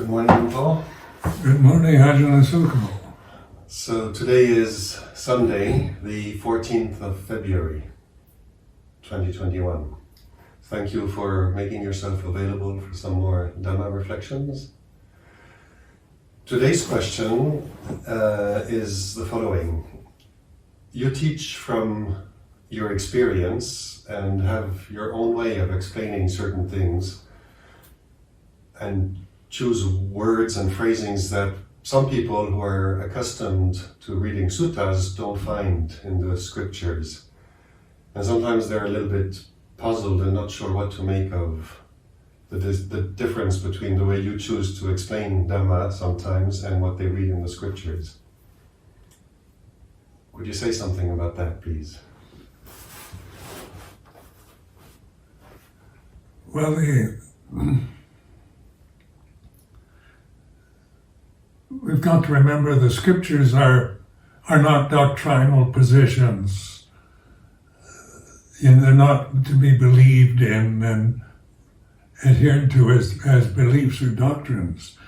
Good morning, Paul. Good morning, Ajahn Sumedho. So today is Sunday, the 14th of February, 2021. Thank you for making yourself available for some more Dhamma reflections. Today's question is the following. You teach from your experience and have your own way of explaining certain things and choose words and phrasings that some people who are accustomed to reading suttas don't find in the scriptures. And sometimes they're a little bit puzzled and not sure what to make of the difference between the way you choose to explain Dhamma sometimes and what they read in the scriptures. Would you say something about that, please? Well, we've got to remember the scriptures are not doctrinal positions. And they're not to be believed in and adhered to as beliefs or doctrines.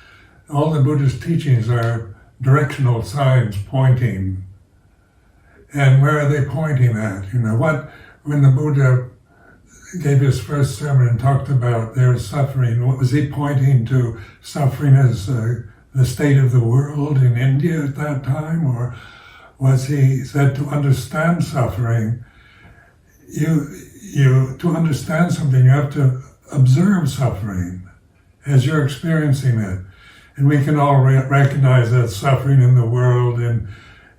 All the Buddhist teachings are directional signs pointing. And where are they pointing at? When the Buddha gave his first sermon and talked about their suffering, what was he pointing to? Suffering as the state of the world in India at that time? Or was he said to understand suffering? To understand something, you have to observe suffering as you're experiencing it. And we can all recognize that suffering in the world, in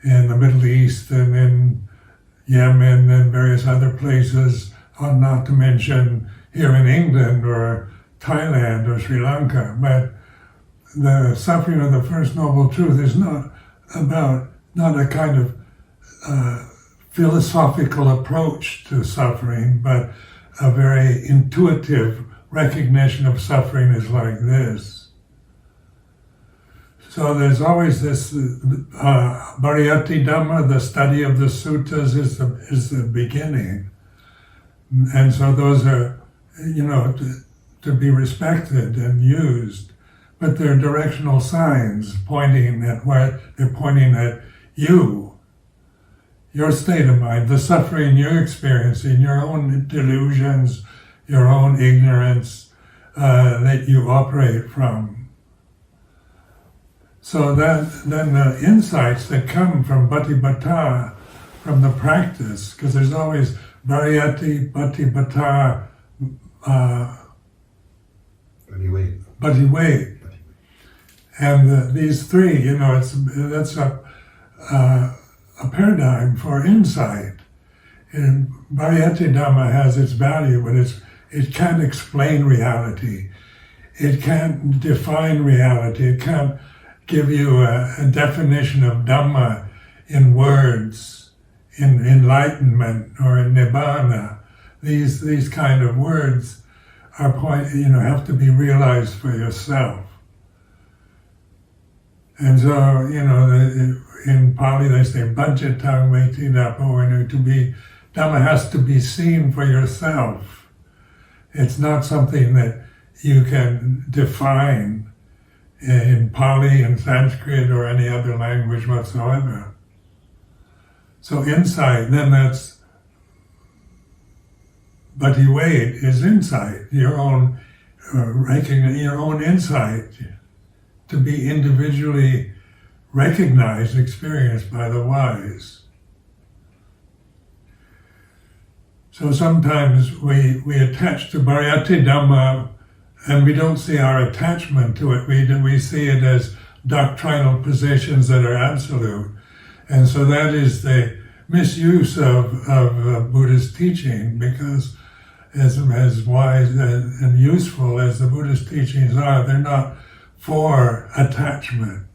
the Middle East and in Yemen and various other places, not to mention here in England or Thailand or Sri Lanka. But the suffering of the First Noble Truth is not a kind of philosophical approach to suffering, but a very intuitive recognition of suffering is like this. So there's always this Pariyatti Dhamma, the study of the suttas is the beginning. And so those are, to be respected and used. But they're directional signs pointing at where they're pointing at you, your state of mind, the suffering you're experiencing, your own delusions, your own ignorance that you operate from. So then the insights that come from Bhatibhata, from the practice, because there's always Pariyatti, Bhatibhata, Bhatiwait. And these three, that's a paradigm for insight. And Pariyatti Dhamma has its value, but it can't explain reality. It can't define reality. It can't give you a definition of Dhamma in words, in enlightenment or in Nibbana. These kind of words are have to be realized for yourself. And so, in Pali they say, Bhajatang Veti Dapo, Dhamma has to be seen for yourself. It's not something that you can define in Pali and Sanskrit or any other language whatsoever. So insight, then that's Bhatiwait is insight, your own your own insight, to be individually recognized, experienced by the wise. So sometimes we attach to Pariyatti Dhamma and we don't see our attachment to it. We see it as doctrinal positions that are absolute. And so that is the misuse of Buddhist teaching, because as wise and useful as the Buddhist teachings are, they're not for attachment.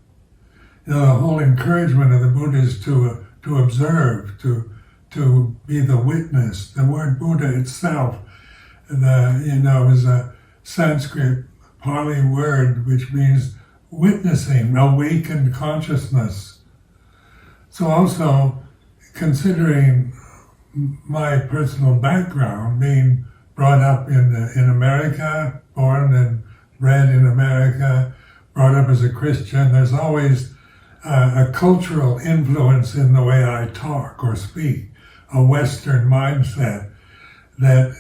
The whole encouragement of the Buddha is to observe, to be the witness. The word Buddha itself, is a Sanskrit Pali word which means witnessing, awakened consciousness. So also, considering my personal background, being brought up in America, born and bred in America, brought up as a Christian, there's always a cultural influence in the way I talk or speak, a Western mindset that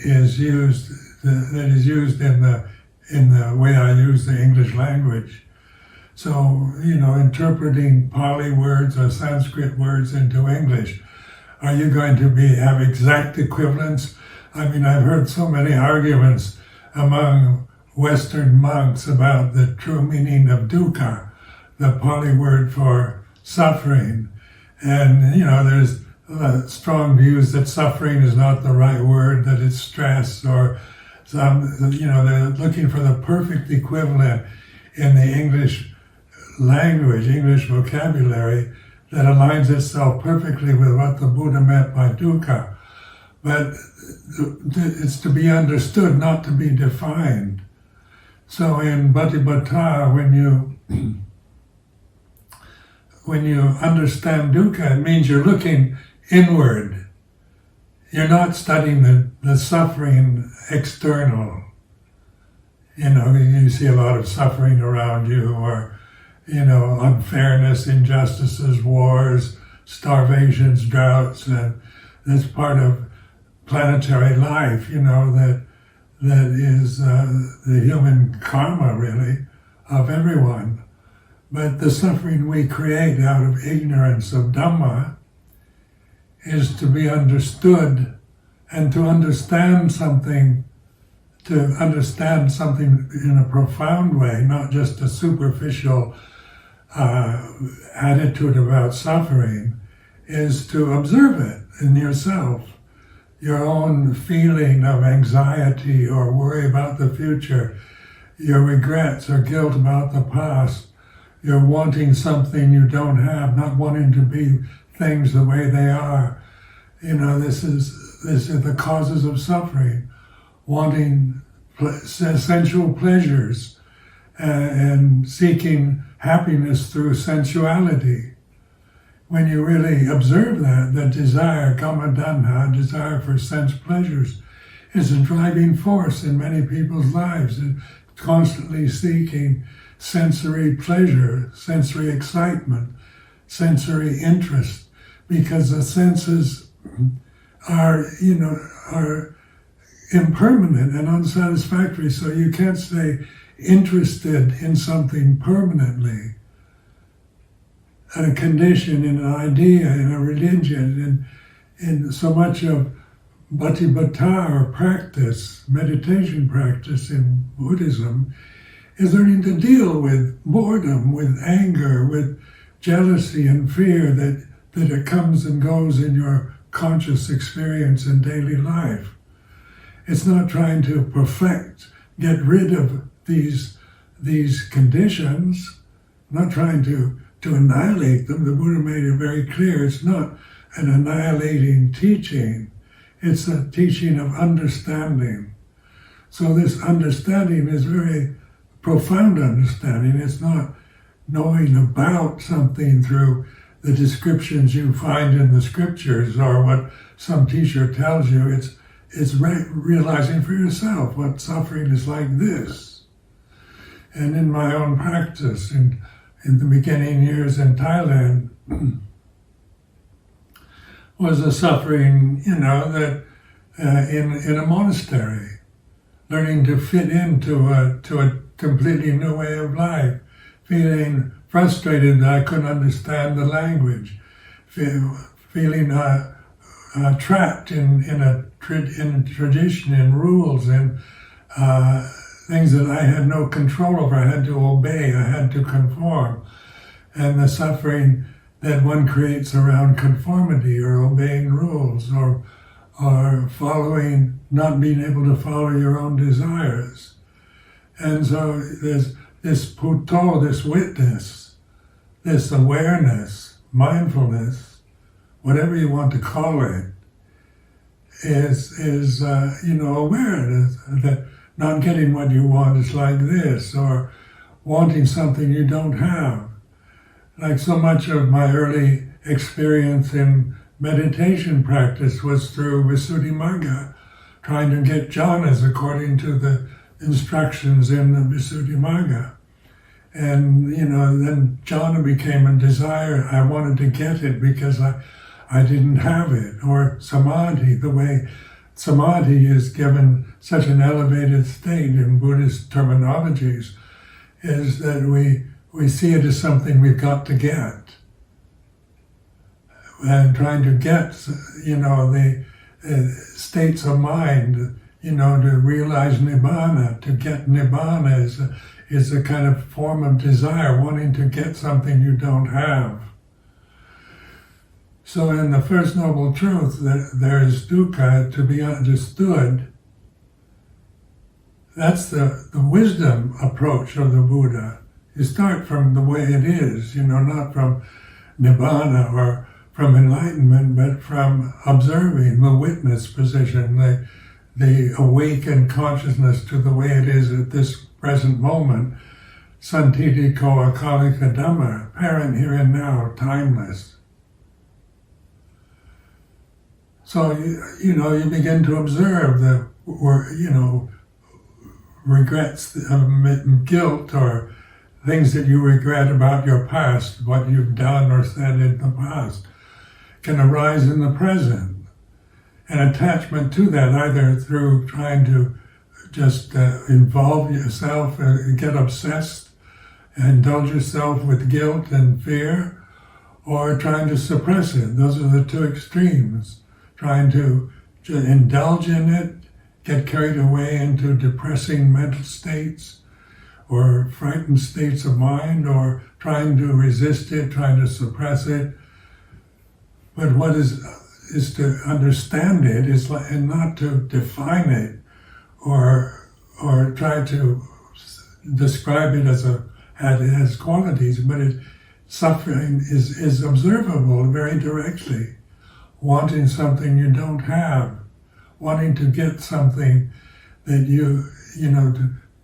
is used in the way I use the English language. So, interpreting Pali words or Sanskrit words into English, are you going to have exact equivalents? I mean, I've heard so many arguments among Western monks about the true meaning of dukkha, the Pali word for suffering. And, there's strong views that suffering is not the right word, that it's stress, or they're looking for the perfect equivalent in the English language, English vocabulary, that aligns itself perfectly with what the Buddha meant by dukkha. But it's to be understood, not to be defined. So in Bhatibhata, when you understand dukkha, it means you're looking inward. You're not studying the suffering external. You see a lot of suffering around you, or unfairness, injustices, wars, starvations, droughts, and that's part of planetary life, that is the human karma, really, of everyone. But the suffering we create out of ignorance of Dhamma is to be understood, and to understand something in a profound way, not just a superficial attitude about suffering, is to observe it in yourself. Your own feeling of anxiety or worry about the future, your regrets or guilt about the past, your wanting something you don't have, not wanting to be things the way they are. This is the causes of suffering. Wanting sensual pleasures and seeking happiness through sensuality. When you really observe that desire, kama-tanha, desire for sense pleasures, is a driving force in many people's lives, constantly seeking sensory pleasure, sensory excitement, sensory interest, because the senses are impermanent and unsatisfactory, so you can't stay interested in something permanently. A condition, in an idea, in a religion, in so much of Bhatibhata or practice, meditation practice in Buddhism, is learning to deal with boredom, with anger, with jealousy and fear that it comes and goes in your conscious experience in daily life. It's not trying to get rid of these conditions, not trying to annihilate them. The Buddha made it very clear, it's not an annihilating teaching, it's a teaching of understanding. So this understanding is very profound understanding. It's not knowing about something through the descriptions you find in the scriptures or what some teacher tells you. It's realizing for yourself what suffering is like this. And in my own practice, in the beginning years in Thailand, was a suffering, that in a monastery, learning to fit into a completely new way of life, feeling frustrated that I couldn't understand the language, feeling trapped in tradition, in rules, in things that I had no control over. I had to obey, I had to conform. And the suffering that one creates around conformity or obeying rules or following, not being able to follow your own desires. And so there's this puto, this witness, this awareness, mindfulness, whatever you want to call it, is awareness that not getting what you want is like this, or wanting something you don't have. Like so much of my early experience in meditation practice was through Visuddhimagga, trying to get jhanas according to the instructions in the Visuddhimagga. And, then jhana became a desire. I wanted to get it because I didn't have it. Or samadhi, the way samadhi is given such an elevated state in Buddhist terminologies, is that we see it as something we've got to get. And trying to get, the states of mind, to realize nibbana, to get nibbana is a kind of form of desire, wanting to get something you don't have. So in the First Noble Truth, there is dukkha to be understood. That's the wisdom approach of the Buddha. You start from the way it is, not from nibbana or from enlightenment, but from observing the witness position, the awakened consciousness to the way it is at this present moment, santiti ko akalika Dhamma, apparent here and now, timeless. So, you begin to observe the, regrets, guilt, or things that you regret about your past, what you've done or said in the past, can arise in the present. And attachment to that, either through trying to just involve yourself, get obsessed, indulge yourself with guilt and fear, or trying to suppress it. Those are the two extremes. Trying to indulge in it, get carried away into depressing mental states, or frightened states of mind, or trying to resist it, trying to suppress it. But what is to understand it and not to define it or try to describe it as it has qualities, but suffering is observable very directly. Wanting something you don't have, wanting to get something that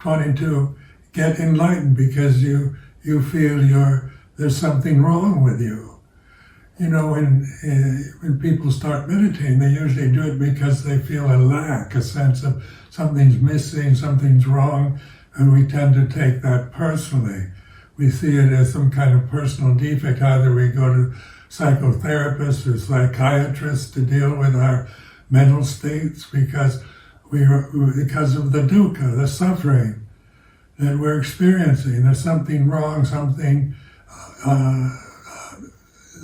wanting to get enlightened because you feel there's something wrong with you. When people start meditating, they usually do it because they feel a lack, a sense of something's missing, something's wrong, and we tend to take that personally. We see it as some kind of personal defect. Either we go to psychotherapists or psychiatrists to deal with our mental states because of the dukkha, the suffering that we're experiencing. There's something wrong, something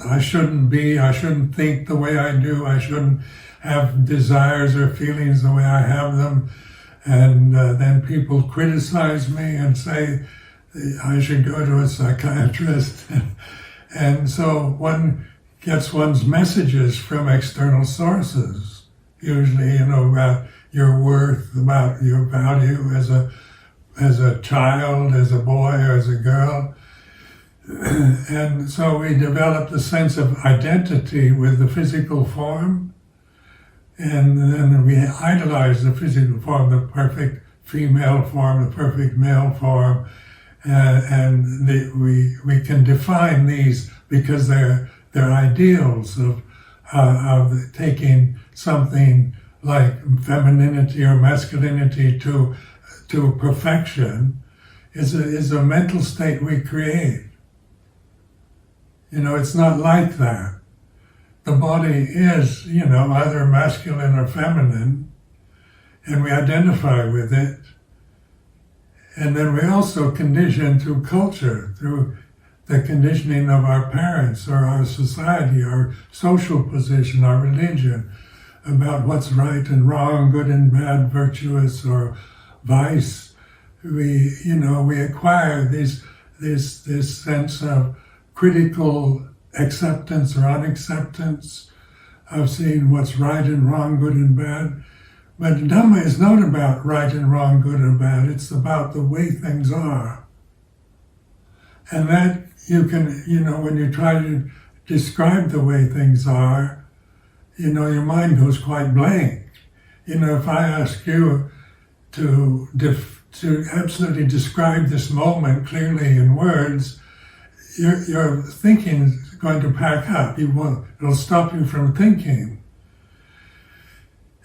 I shouldn't be, I shouldn't think the way I do, I shouldn't have desires or feelings the way I have them. And then people criticize me and say I should go to a psychiatrist. And so one gets one's messages from external sources, usually, about your worth, about your value as a child, as a boy, or as a girl. And so we developed a sense of identity with the physical form, and then we idolize the physical form, the perfect female form, the perfect male form, and we can define these because they're ideals of taking something like femininity or masculinity to perfection is a mental state we create. It's not like that. The body is, either masculine or feminine, and we identify with it. And then we also condition through culture, through the conditioning of our parents or our society, our social position, our religion, about what's right and wrong, good and bad, virtuous or vice. We acquire this sense of critical acceptance or unacceptance, of seeing what's right and wrong, good and bad. But Dhamma is not about right and wrong, good or bad. It's about the way things are. And that you can, when you try to describe the way things are, your mind goes quite blank. If I ask you to absolutely describe this moment clearly in words, your thinking is going to pack up. It'll stop you from thinking.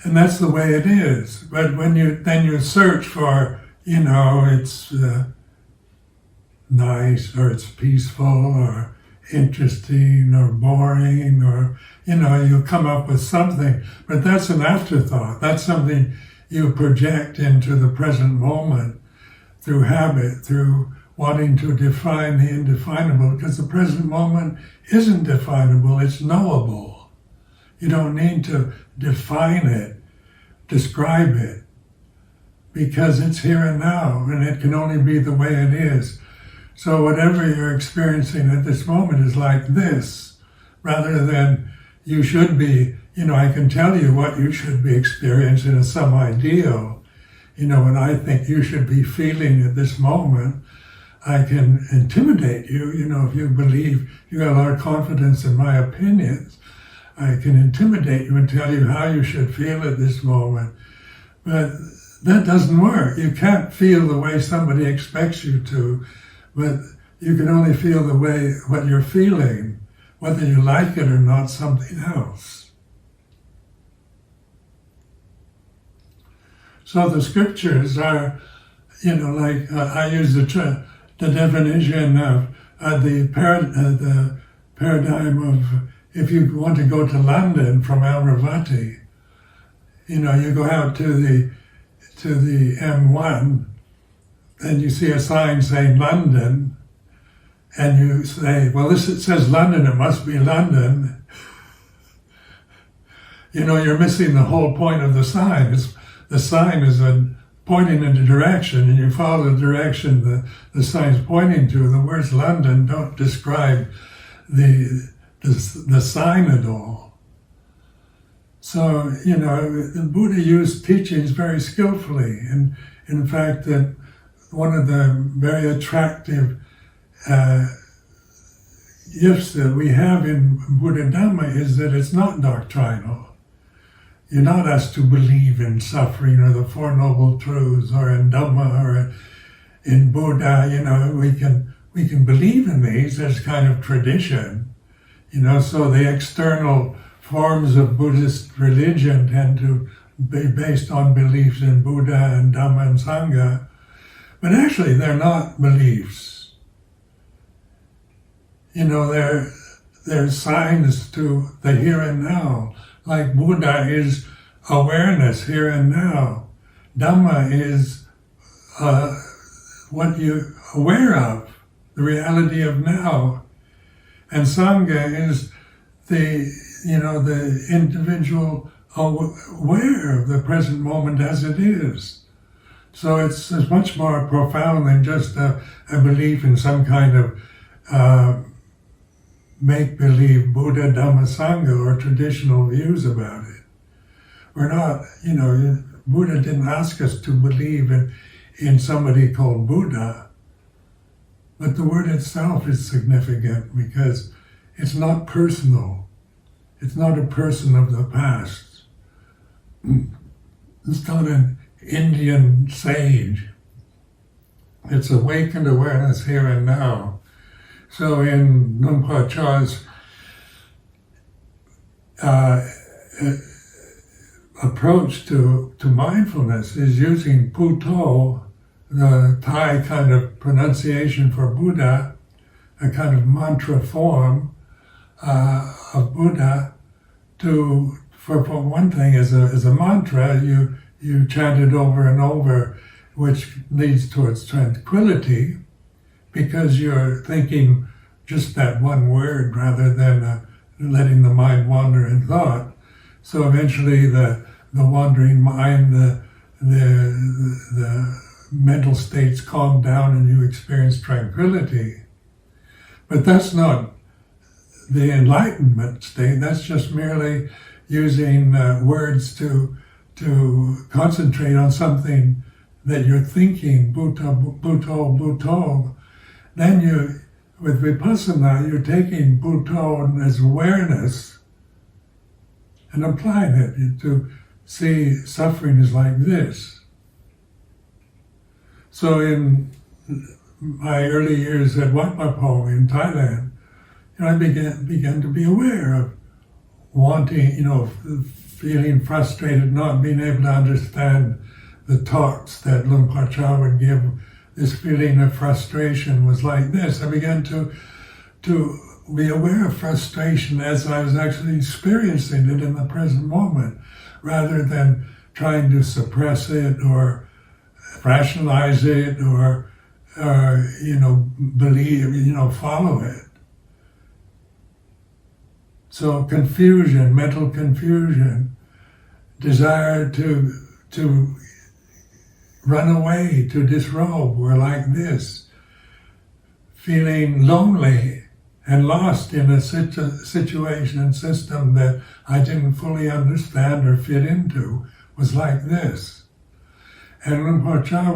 And that's the way it is. But when you search for, it's nice, or it's peaceful, or interesting, or boring, or, you come up with something, but that's an afterthought. That's something you project into the present moment through habit, through wanting to define the indefinable, because the present moment isn't definable, it's knowable. You don't need to define it, describe it, because it's here and now, and it can only be the way it is. So whatever you're experiencing at this moment is like this, rather than you should be, I can tell you what you should be experiencing as some ideal. When I think you should be feeling at this moment, I can intimidate you, if you believe you got a lot of confidence in my opinions, I can intimidate you and tell you how you should feel at this moment. But that doesn't work. You can't feel the way somebody expects you to, but you can only feel the way what you're feeling, whether you like it or not, something else. So the scriptures are, I use the definition of the paradigm of, if you want to go to London from Amaravati, you go out to the M1, and you see a sign saying London, and you say, well, it says London, it must be London. You're missing the whole point of the sign. The sign is pointing in a direction, and you follow the direction the sign's pointing to. The words London don't describe the sign at all. So, the Buddha used teachings very skillfully, and in fact, that one of the very attractive gifts that we have in Buddha Dhamma is that it's not doctrinal. You're not asked to believe in suffering or the Four Noble Truths or in Dhamma or in Buddha. We can believe in these as kind of tradition. So the external forms of Buddhist religion tend to be based on beliefs in Buddha and Dhamma and Sangha, but actually they're not beliefs. They're signs to the here and now. Like Buddha is awareness here and now. Dhamma is what you're aware of, the reality of now. And Sangha is the individual aware of the present moment as it is. So it's much more profound than just a belief in some kind of make-believe Buddha, Dhamma, Sangha, or traditional views about it. We're not, Buddha didn't ask us to believe in somebody called Buddha, but the word itself is significant because it's not personal. It's not a person of the past. It's not an Indian sage. It's awakened awareness here and now. So in Luang Por Cha's approach to mindfulness is using Puto, the Thai kind of pronunciation for Buddha, a kind of mantra form of Buddha, for one thing, as a mantra, you chant it over and over, which leads towards tranquility, because you're thinking just that one word rather than letting the mind wander in thought. So eventually the wandering mind, the mental states calm down and you experience tranquility. But that's not the enlightenment state. That's just merely using words to concentrate on something that you're thinking, Bhuto, Bhuto, Bhuto. Then with Vipassana, you're taking Bhuto as awareness and applying it to see suffering is like this. So in my early years at Wat Pah Po in Thailand, I began to be aware of wanting, feeling frustrated, not being able to understand the talks that Luang Por Cha would give this feeling of frustration was like this. I began to be aware of frustration as I was actually experiencing it in the present moment, rather than trying to suppress it or rationalize it or believe, follow it. So confusion, mental confusion, desire to run away, to disrobe, were like this. Feeling lonely and lost in a situation and system that I didn't fully understand or fit into was like this. And Luang Por Chah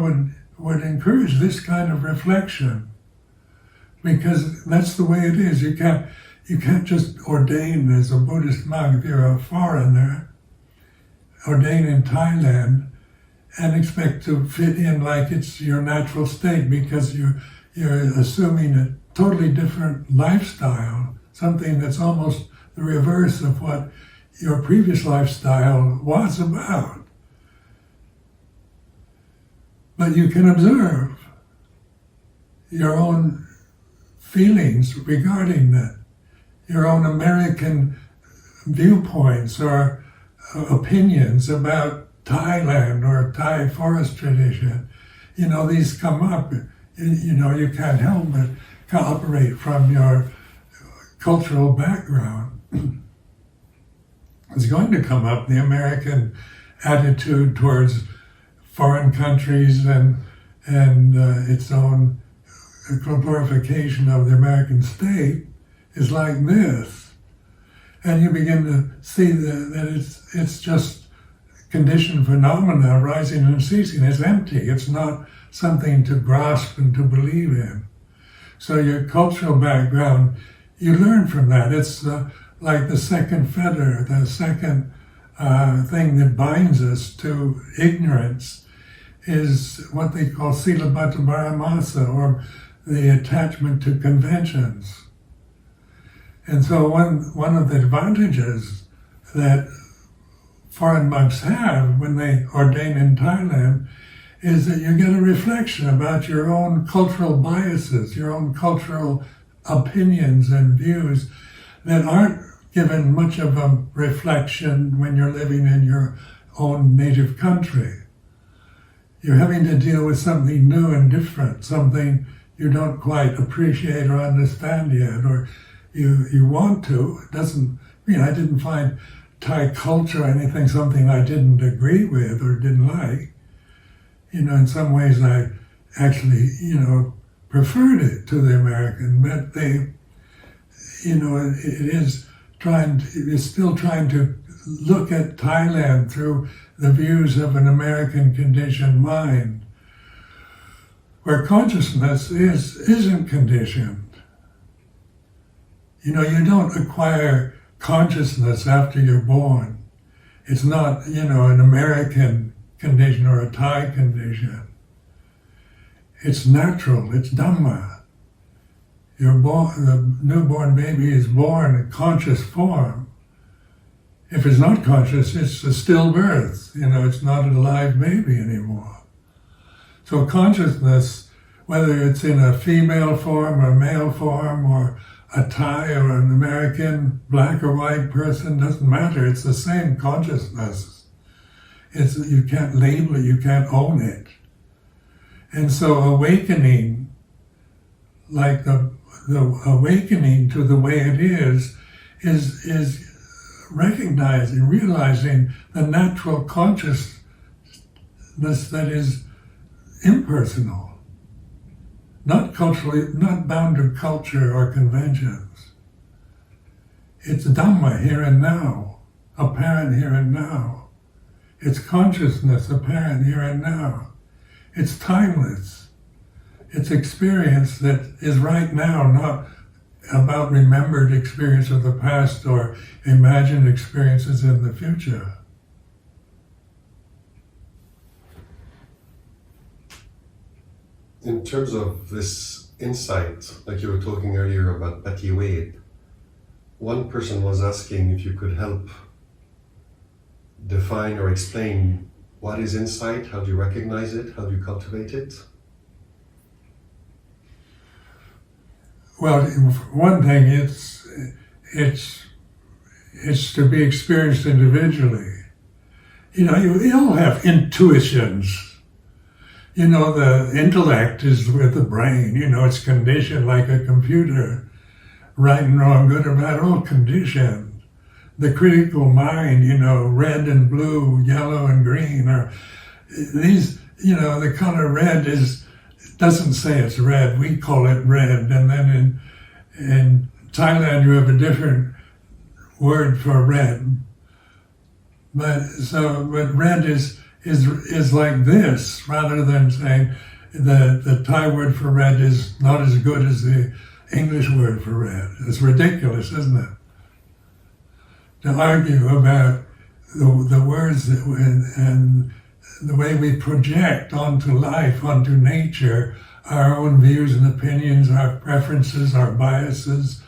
would encourage this kind of reflection, because that's the way it is. You can't just ordain as a Buddhist monk if you're a foreigner, ordain in Thailand, and expect to fit in like it's your natural state, because you're assuming a totally different lifestyle, something that's almost the reverse of what your previous lifestyle was about. But you can observe your own feelings regarding that, your own American viewpoints or opinions about Thailand or Thai forest tradition. These come up. You can't help but operate from your cultural background. It's going to come up, the American attitude towards foreign countries and its own glorification of the American state is like this. And you begin to see that it's just conditioned phenomena rising and ceasing. It's empty. It's not something to grasp and to believe in. So your cultural background, you learn from that. It's like the second fetter, the second thing that binds us to ignorance is what they call Silabhata Paramasa, or the attachment to conventions. And so one of the advantages that foreign monks have when they ordain in Thailand is that you get a reflection about your own cultural biases, your own cultural opinions and views that aren't given much of a reflection when you're living in your own native country. You're having to deal with something new and different, something you don't quite appreciate or understand yet, or you want to. It doesn't, I didn't find Thai culture or anything something I didn't agree with or didn't like. In some ways I actually, preferred it to the American, but it's still trying to look at Thailand through the views of an American conditioned mind, where consciousness isn't conditioned. You don't acquire consciousness after you're born. It's not, an American condition or a Thai condition. It's natural, it's Dhamma. The newborn baby is born in conscious form. If it's not conscious, it's a stillbirth. It's not a live baby anymore. So consciousness, whether it's in a female form or male form or a Thai or an American, black or white person, doesn't matter. It's the same consciousness. You can't label it, you can't own it. And so awakening, like the awakening to the way it is recognizing, realizing the natural consciousness that is impersonal, not culturally, not bound to culture or conventions. It's Dhamma here and now, apparent here and now. It's consciousness apparent here and now. It's timeless. It's experience that is right now, not about remembered experience of the past or imagined experiences in the future. In terms of this insight, like you were talking earlier about Patiwed, one person was asking if you could help define or explain what is insight, how do you recognize it, how do you cultivate it? Well, one thing, it's to be experienced individually. You know, we all have intuitions. You know, the intellect is with the brain. You know, it's conditioned like a computer. Right and wrong, good or bad, all conditioned. The critical mind, you know, red and blue, yellow and green, or these, you know, the color red doesn't say it's red. We call it red. And then in Thailand, you have a different word for red. But red is like this, rather than saying the Thai word for red is not as good as the English word for red. It's ridiculous, isn't it? To argue about the words and the way we project onto life, onto nature, our own views and opinions, our preferences, our biases,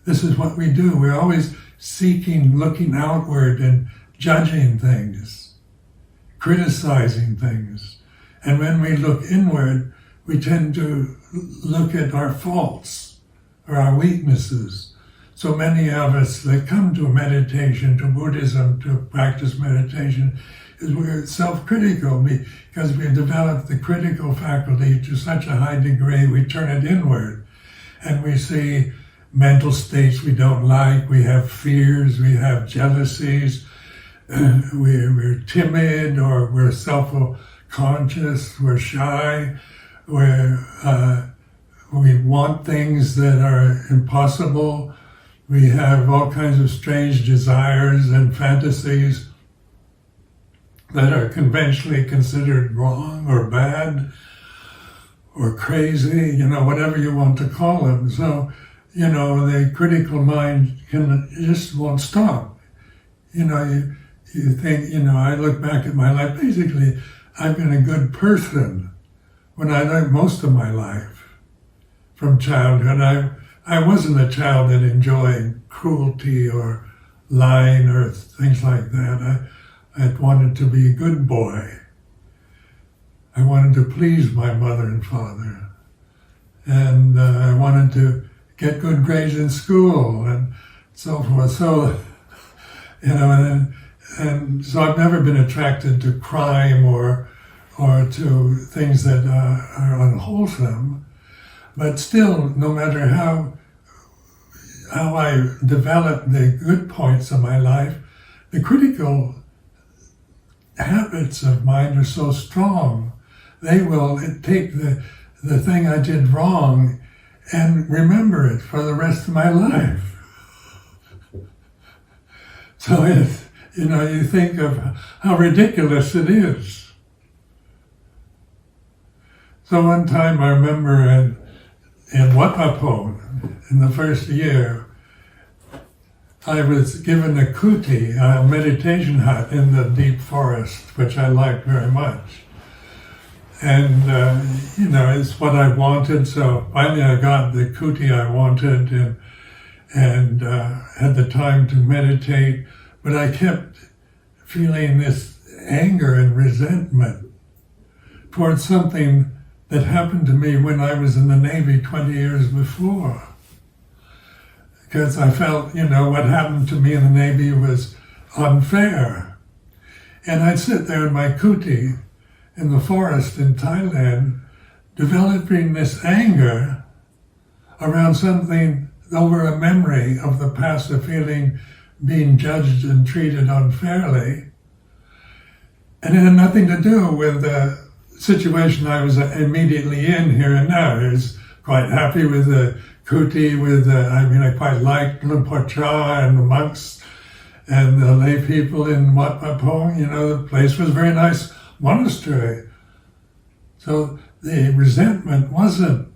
this is what we do. We're always seeking, looking outward and judging things, criticizing things. And when we look inward, we tend to look at our faults or our weaknesses. So many of us that come to meditation, to Buddhism, to practice meditation, is we're self-critical because we've developed the critical faculty to such a high degree, we turn it inward. And we see mental states we don't like, we have fears, we have jealousies, we're timid or we're self-conscious, we're shy, we want things that are impossible. We have all kinds of strange desires and fantasies that are conventionally considered wrong or bad or crazy, you know, whatever you want to call them. So, you know, the critical mind just won't stop. You know, you think, you know, I look back at my life, basically, I've been a good person when I lived most of my life from childhood. I wasn't a child that enjoyed cruelty or lying or things like that. I wanted to be a good boy. I wanted to please my mother and father. And I wanted to get good grades in school and so forth. So, you know, and so I've never been attracted to crime or to things that are unwholesome. But still, no matter how I develop the good points of my life, the critical habits of mine are so strong. They will take the thing I did wrong and remember it for the rest of my life. So you know, you think of how ridiculous it is. So one time I remember in Wat Pah Pong, in the first year, I was given a kuti, a meditation hut in the deep forest, which I liked very much. And, you know, it's what I wanted, so finally I got the kuti I wanted and had the time to meditate, but I kept feeling this anger and resentment towards something that happened to me when I was in the Navy 20 years before. Because I felt, you know, what happened to me in the Navy was unfair. And I'd sit there in my kuti in the forest in Thailand, developing this anger around something over a memory of the past, of feeling being judged and treated unfairly. And it had nothing to do with the situation I was immediately in here and now. I was quite happy with the kuti, I quite liked Luang Por and the monks and the lay people in Wat Pah Pong. You know, the place was a very nice monastery. So the resentment wasn't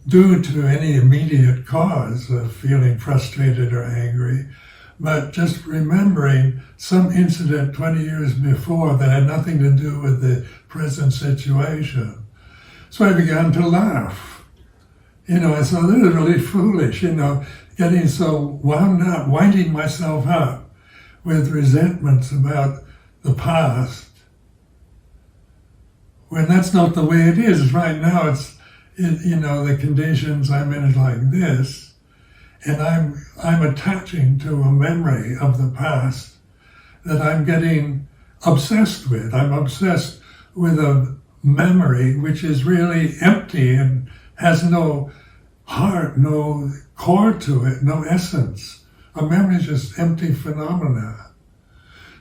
due to any immediate cause of feeling frustrated or angry, but just remembering some incident 20 years before that had nothing to do with the present situation. So I began to laugh. You know, I thought, this is really foolish, you know, getting so wound up, winding myself up with resentments about the past, when that's not the way it is. Right now, the conditions I'm in is like this, and I'm attaching to a memory of the past that I'm getting obsessed with. I'm obsessed with a memory which is really empty and has no heart, no core to it, no essence. A memory is just empty phenomena.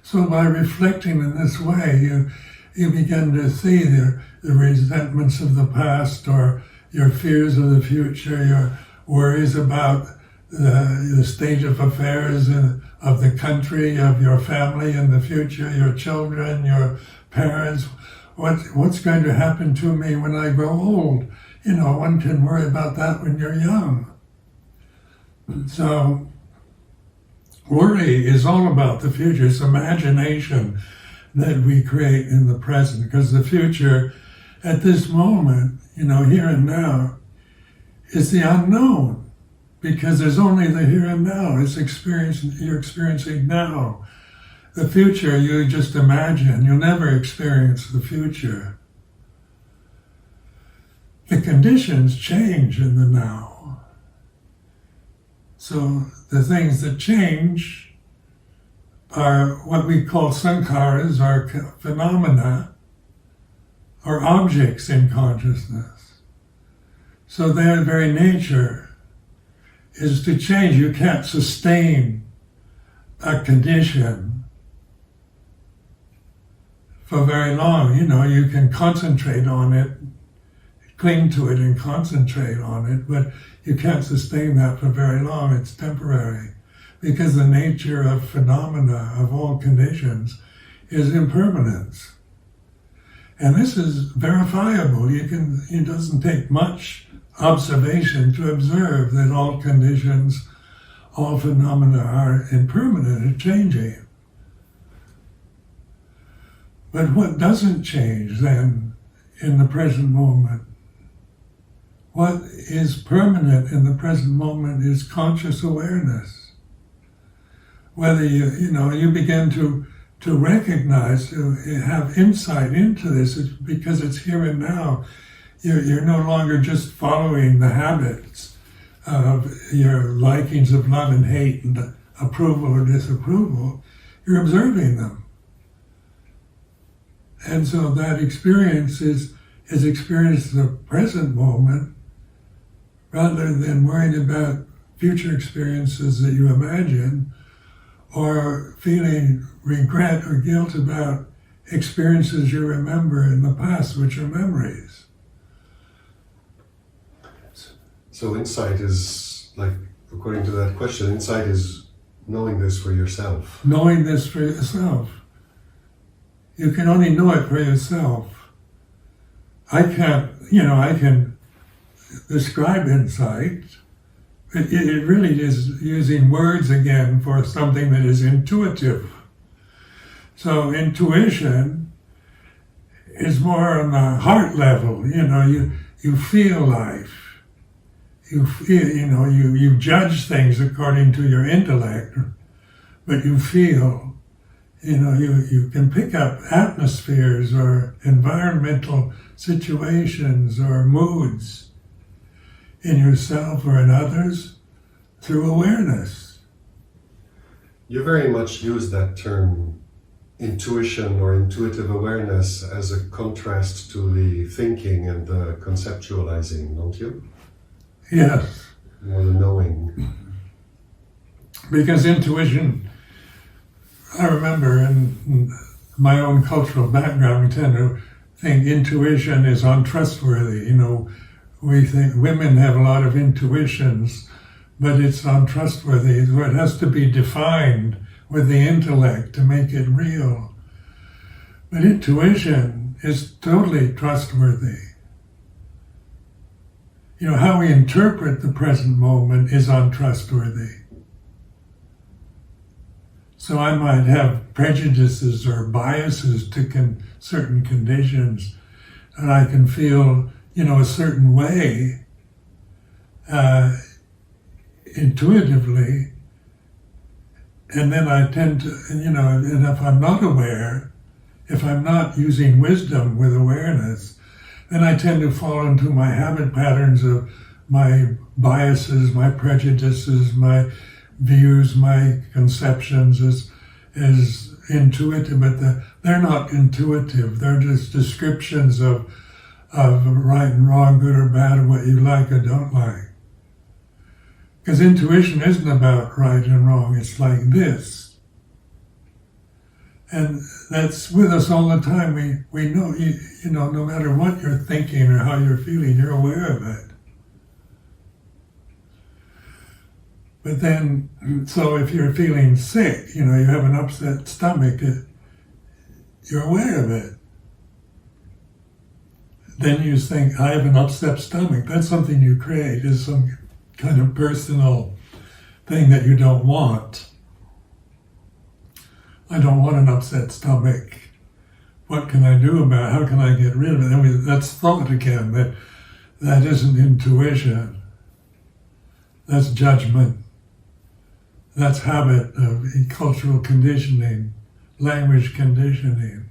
So by reflecting in this way, you begin to see the resentments of the past, or your fears of the future, your worries about the state of affairs of the country, of your family in the future, your children, your parents. What's going to happen to me when I grow old? One can worry about that when you're young. So worry is all about the future. It's imagination that we create in the present, because the future at this moment, here and now, is the unknown, because there's only the here and now. You're experiencing now. The future you just imagine. You'll never experience the future. The conditions change in the now. So the things that change are what we call sankharas, or phenomena, or objects in consciousness. So their very nature is to change. You can't sustain a condition for very long. You can concentrate on it, cling to it and concentrate on it, but you can't sustain that for very long. It's temporary, because the nature of phenomena, of all conditions, is impermanence. And this is verifiable. It doesn't take much observation to observe that all conditions, all phenomena are impermanent and changing. But what doesn't change then in the present moment? What is permanent in the present moment is conscious awareness. Whether you begin to recognize, to have insight into this, it's because it's here and now. You're no longer just following the habits of your likings of love and hate and approval or disapproval. You're observing them. And so that experience is experienced in the present moment, rather than worrying about future experiences that you imagine, or feeling regret or guilt about experiences you remember in the past, which are memories. So insight is, according to that question, insight is knowing this for yourself. Knowing this for yourself. You can only know it for yourself. I can describe insight. It really is using words again for something that is intuitive. So intuition is more on the heart level. You feel life. You feel, you judge things according to your intellect, but you feel. You can pick up atmospheres or environmental situations or moods in yourself or in others through awareness. You very much use that term intuition or intuitive awareness as a contrast to the thinking and the conceptualizing, don't you? Yes. Or the knowing. Because intuition, I remember in my own cultural background, we tend to think intuition is untrustworthy. We think women have a lot of intuitions, but it's untrustworthy. So it has to be defined with the intellect to make it real. But intuition is totally trustworthy. How we interpret the present moment is untrustworthy. So I might have prejudices or biases to certain conditions, and I can feel, a certain way intuitively, and then I tend to, and if I'm not aware, if I'm not using wisdom with awareness, then I tend to fall into my habit patterns of my biases, my prejudices, my views, my conceptions as intuitive, but they're not intuitive. They're just descriptions of right and wrong, good or bad, what you like or don't like. Because intuition isn't about right and wrong, it's like this. And that's with us all the time. We know, you know, no matter what you're thinking or how you're feeling, you're aware of it. But then, so if you're feeling sick, you know, you have an upset stomach, you're aware of it. Then you think, I have an upset stomach. That's something you create, is some kind of personal thing that you don't want. I don't want an upset stomach. What can I do about it? How can I get rid of it? That's thought again. That isn't intuition. That's judgment. That's habit of cultural conditioning, language conditioning.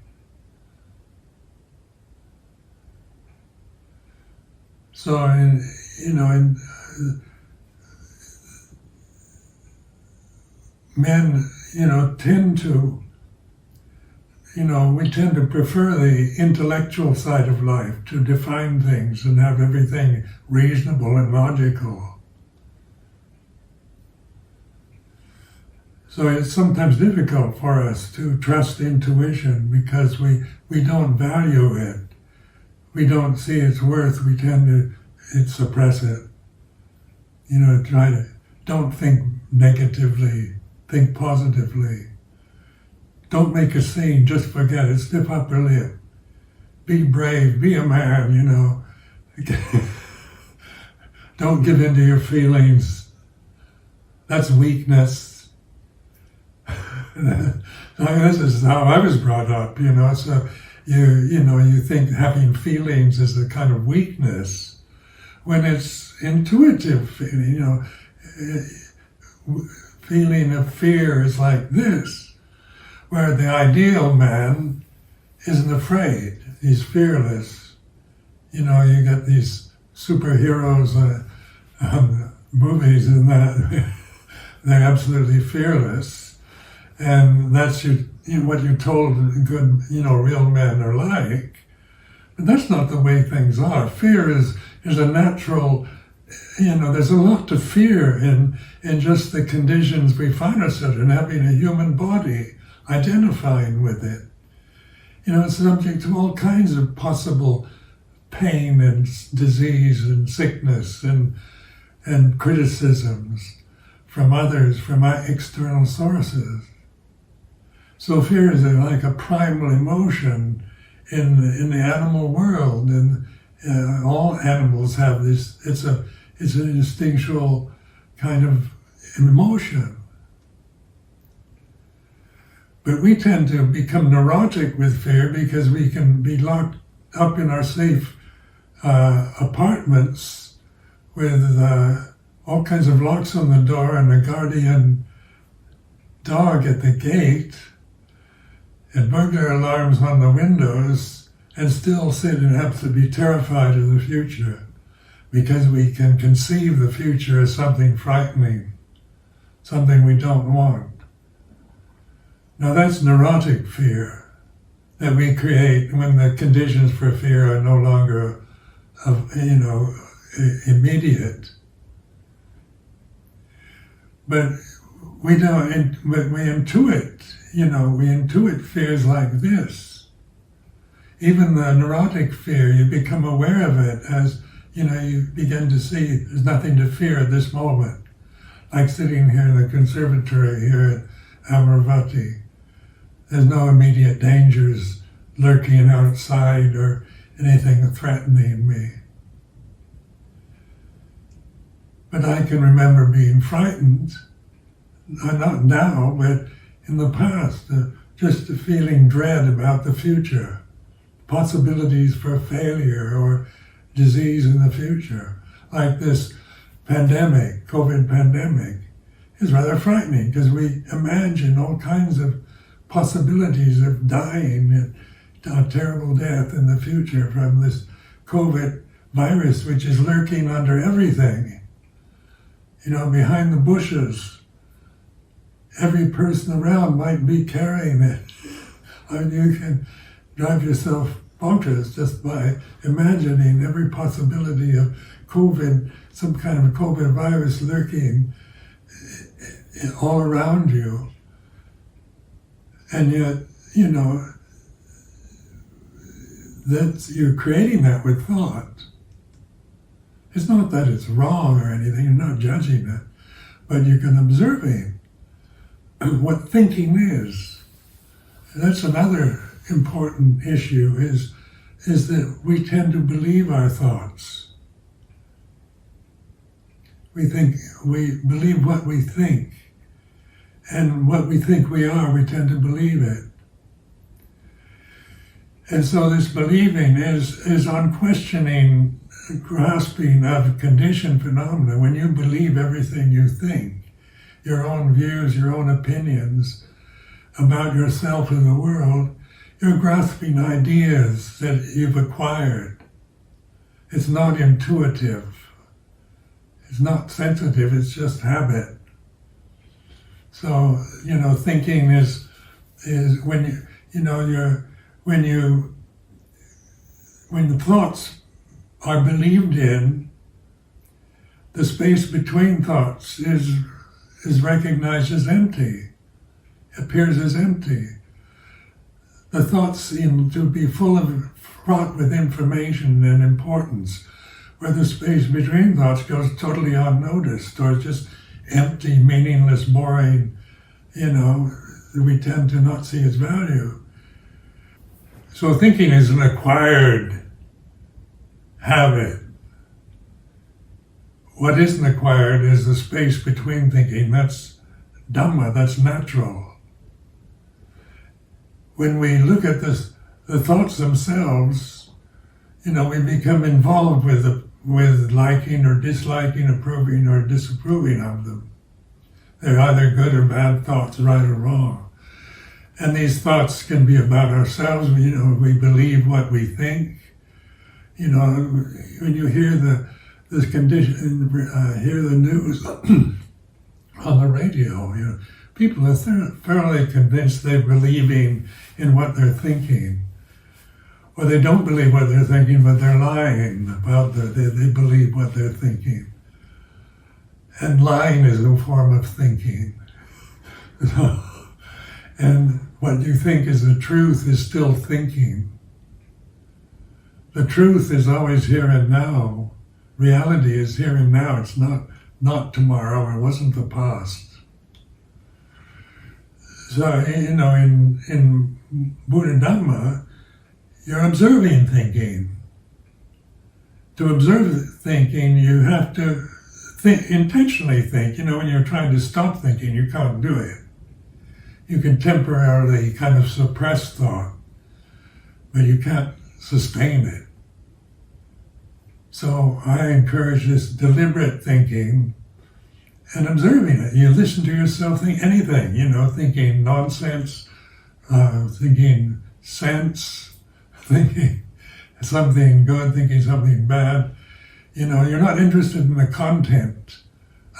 So, men, tend to, we tend to prefer the intellectual side of life, to define things and have everything reasonable and logical. So it's sometimes difficult for us to trust intuition because we don't value it. We don't see its worth. We tend to suppress it. Don't think negatively. Think positively. Don't make a scene, just forget it. Stiff upper lip. Be brave, be a man, Don't give in to your feelings. That's weakness. This is how I was brought up, so you think having feelings is a kind of weakness when it's intuitive, feeling of fear is like this, where the ideal man isn't afraid, he's fearless. You get these superheroes movies and that, they're absolutely fearless. And that's what you're told good, real men are like. But that's not the way things are. Fear is a natural, there's a lot to fear in just the conditions we find ourselves in, having a human body, identifying with it. It's subject to all kinds of possible pain and disease and sickness and criticisms from others, from external sources. So fear is like a primal emotion in the animal world, and all animals have this. It's an instinctual kind of emotion. But we tend to become neurotic with fear because we can be locked up in our safe apartments with all kinds of locks on the door and a guardian dog at the gate, and burglar alarms on the windows, and still sit and have to be terrified of the future because we can conceive the future as something frightening, something we don't want. Now that's neurotic fear that we create when the conditions for fear are no longer, immediate. But we don't. But we intuit. We intuit fears like this. Even the neurotic fear, you become aware of it as, you begin to see there's nothing to fear at this moment. Like sitting here in the conservatory here at Amaravati. There's no immediate dangers lurking outside or anything threatening me. But I can remember being frightened, not now, but in the past, just feeling dread about the future, possibilities for failure or disease in the future. Like this pandemic, COVID pandemic, is rather frightening because we imagine all kinds of possibilities of dying a terrible death in the future from this COVID virus, which is lurking under everything. Behind the bushes. Every person around might be carrying it. You can drive yourself bonkers just by imagining every possibility of COVID, some kind of COVID virus lurking all around you. And yet, you're creating that with thought. It's not that it's wrong or anything, you're not judging it, but you can observing what thinking is. And that's another important issue, is that we tend to believe our thoughts. We believe what we think, and what we think we are, we tend to believe it. And so this believing is unquestioning grasping of conditioned phenomena. When you believe everything you think, your own views, your own opinions about yourself and the world, you're grasping ideas that you've acquired. It's not intuitive. It's not sensitive, it's just habit. So, thinking is when the thoughts are believed in, the space between thoughts is recognized as empty, appears as empty. The thoughts seem to be fraught with information and importance, where the space between thoughts goes totally unnoticed, or just empty, meaningless, boring, we tend to not see its value. So thinking is an acquired habit. What isn't acquired is the space between thinking. That's Dhamma, that's natural. When we look at the thoughts themselves, we become involved with liking or disliking, approving or disapproving of them. They're either good or bad thoughts, right or wrong. And these thoughts can be about ourselves. We believe what we think. When you hear the news on the radio, people are thoroughly convinced they're believing in what they're thinking. Or they don't believe what they're thinking, but they're lying about they believe what they're thinking. And lying is a form of thinking. And what you think is the truth is still thinking. The truth is always here and now. Reality is here and now. It's not tomorrow. It wasn't the past. So, in Buddha Dhamma, you're observing thinking. To observe thinking, you have to intentionally think. When you're trying to stop thinking, you can't do it. You can temporarily kind of suppress thought, but you can't sustain it. So I encourage this deliberate thinking and observing it. You listen to yourself think anything, thinking nonsense, thinking sense, thinking something good, thinking something bad. You're not interested in the content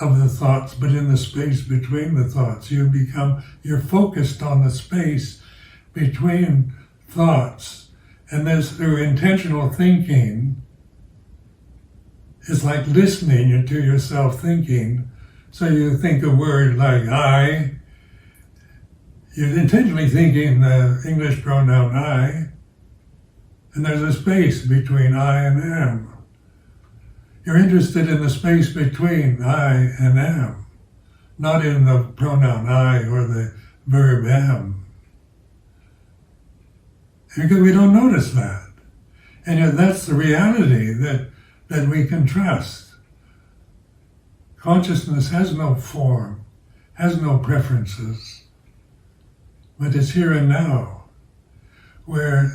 of the thoughts, but in the space between the thoughts. You're focused on the space between thoughts. And this, through intentional thinking, it's like listening to yourself thinking. So you think a word like I, you're intentionally thinking the English pronoun I, and there's a space between I and am. You're interested in the space between I and am, not in the pronoun I or the verb am. Because we don't notice that. And yet that's the reality that we can trust. Consciousness has no form, has no preferences, but it's here and now, where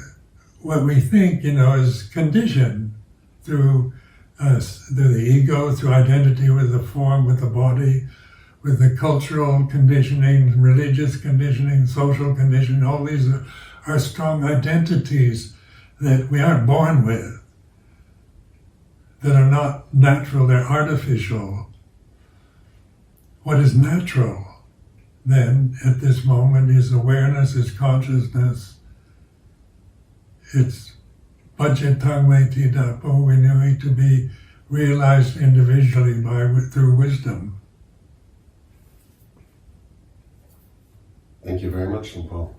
what we think, is conditioned through the ego, through identity with the form, with the body, with the cultural conditioning, religious conditioning, social conditioning. All these are strong identities that we aren't born with, that are not natural, they're artificial. What is natural then at this moment is awareness, is consciousness, it's Pajitangveti Dapo, we know it to be realized individually through wisdom. Thank you very much, Luang Por.